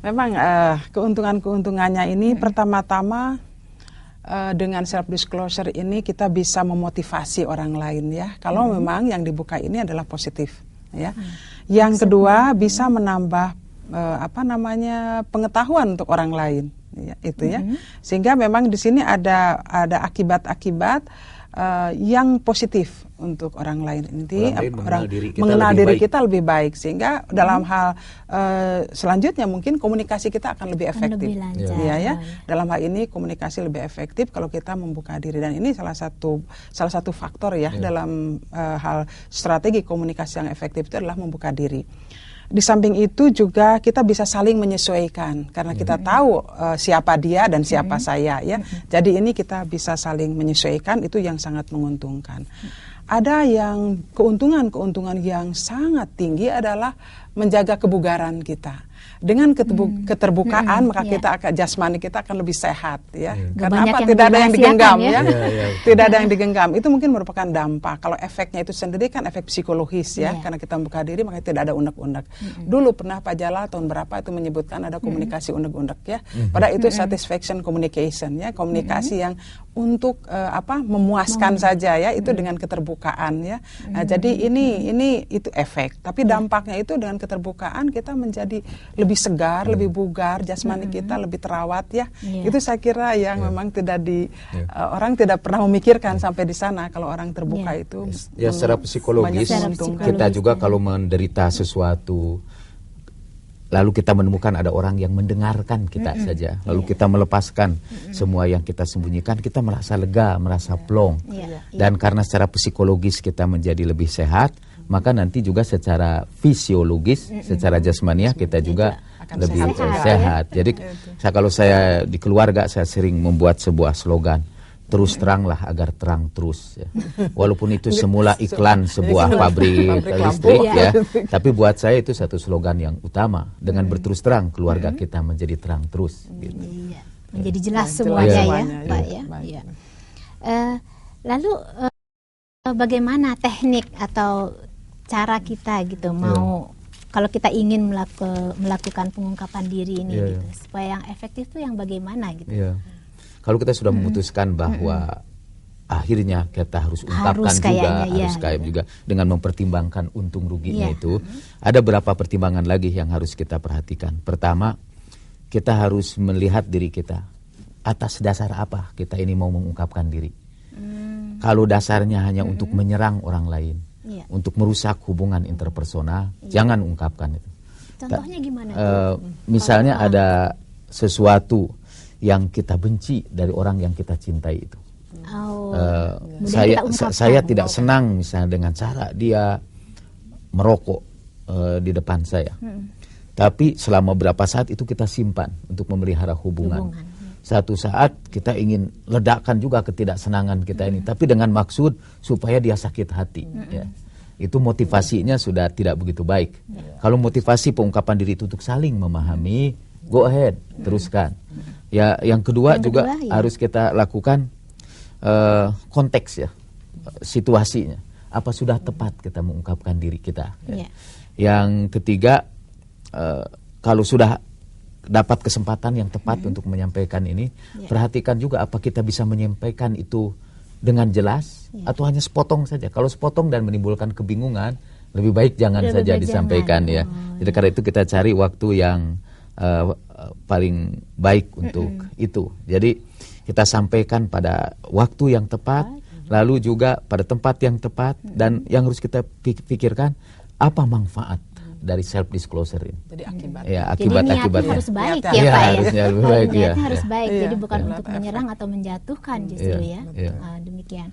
Memang keuntungan-keuntungannya ini pertama-tama dengan self disclosure ini kita bisa memotivasi orang lain ya. Kalau memang yang dibuka ini adalah positif ya. Yang kedua bisa menambah pengetahuan untuk orang lain ya, itu ya. Sehingga memang di sini ada akibat-akibat yang positif untuk orang lain. Nanti mengenal diri kita lebih baik sehingga dalam hal selanjutnya mungkin komunikasi kita akan lebih efektif. Ya. Dalam hal ini komunikasi lebih efektif kalau kita membuka diri, dan ini salah satu faktor ya dalam hal strategi komunikasi yang efektif itu adalah membuka diri. Di samping itu juga kita bisa saling menyesuaikan karena kita tahu siapa dia dan siapa saya ya. Jadi ini kita bisa saling menyesuaikan, itu yang sangat menguntungkan. Ada yang keuntungan yang sangat tinggi adalah menjaga kebugaran kita. Dengan keterbukaan maka kita akan jasmani kita akan lebih sehat ya. Karena apa? Tidak ada yang digenggam ya. Tidak ada yang digenggam. Itu mungkin merupakan dampak. Kalau efeknya itu sendiri kan efek psikologis ya. Karena kita membuka diri maka tidak ada unek-unek. Dulu pernah Pak Jala tahun berapa itu menyebutkan ada komunikasi unek-unek ya. Padahal itu satisfaction communication ya, komunikasi yang untuk memuaskan saja ya, itu dengan keterbukaan ya. Nah, jadi ini itu efek. Tapi dampaknya itu dengan keterbukaan kita menjadi lebih segar, lebih bugar, jasmani kita lebih terawat ya. Itu saya kira yang memang orang tidak pernah memikirkan sampai di sana kalau orang terbuka itu. Ya, secara psikologis kita juga kalau menderita sesuatu lalu kita menemukan ada orang yang mendengarkan kita saja, lalu kita melepaskan semua yang kita sembunyikan, kita merasa lega, merasa plong. Dan karena secara psikologis kita menjadi lebih sehat, maka nanti juga secara fisiologis, secara jasmaniah kita juga lebih sehat. Jadi kalau saya di keluarga saya sering membuat sebuah slogan, terus teranglah agar terang terus ya. Walaupun itu semula iklan sebuah pabrik listrik ya, tapi buat saya itu satu slogan yang utama. Dengan berterus terang keluarga kita menjadi terang terus gitu. Menjadi jelas semuanya ya Pak ya. Lalu bagaimana teknik atau cara kita gitu kalau kita ingin melakukan pengungkapan diri ini gitu, supaya yang efektif tuh yang bagaimana gitu. Kalau kita sudah memutuskan bahwa akhirnya kita harus ungkapkan harus juga dengan mempertimbangkan untung ruginya itu, ada beberapa pertimbangan lagi yang harus kita perhatikan. Pertama, kita harus melihat diri kita. Atas dasar apa kita ini mau mengungkapkan diri? Kalau dasarnya hanya untuk menyerang orang lain, untuk merusak hubungan interpersonal, jangan ungkapkan itu. Contohnya gimana? Misalnya ada sesuatu yang kita benci dari orang yang kita cintai itu. Saya tidak senang misalnya dengan cara dia merokok di depan saya. Tapi selama berapa saat itu kita simpan untuk memelihara hubungan. Satu saat kita ingin ledakan juga ketidaksenangan kita ini, tapi dengan maksud supaya dia sakit hati. Ya. Itu motivasinya sudah tidak begitu baik. Kalau motivasi pengungkapan diri itu untuk saling memahami, go ahead, teruskan. Ya, yang kedua juga harus kita lakukan konteks ya, situasinya. Apa sudah tepat kita mengungkapkan diri kita? Ya. Yang ketiga, kalau sudah dapat kesempatan yang tepat untuk menyampaikan ini, perhatikan juga apa kita bisa menyampaikan itu dengan jelas atau hanya sepotong saja. Kalau sepotong dan menimbulkan kebingungan, lebih baik jangan saja disampaikan ya. Jadi karena itu kita cari waktu yang paling baik untuk itu. Jadi kita sampaikan pada waktu yang tepat, lalu juga pada tempat yang tepat, dan yang harus kita pikirkan apa manfaat dari self disclosure ini. Jadi akibat. Ya, akibat-akibatnya harus baik ya Pak ya. Harusnya baik ya. Harus baik. Jadi bukan untuk menyerang atau menjatuhkan justru ya. Demikian.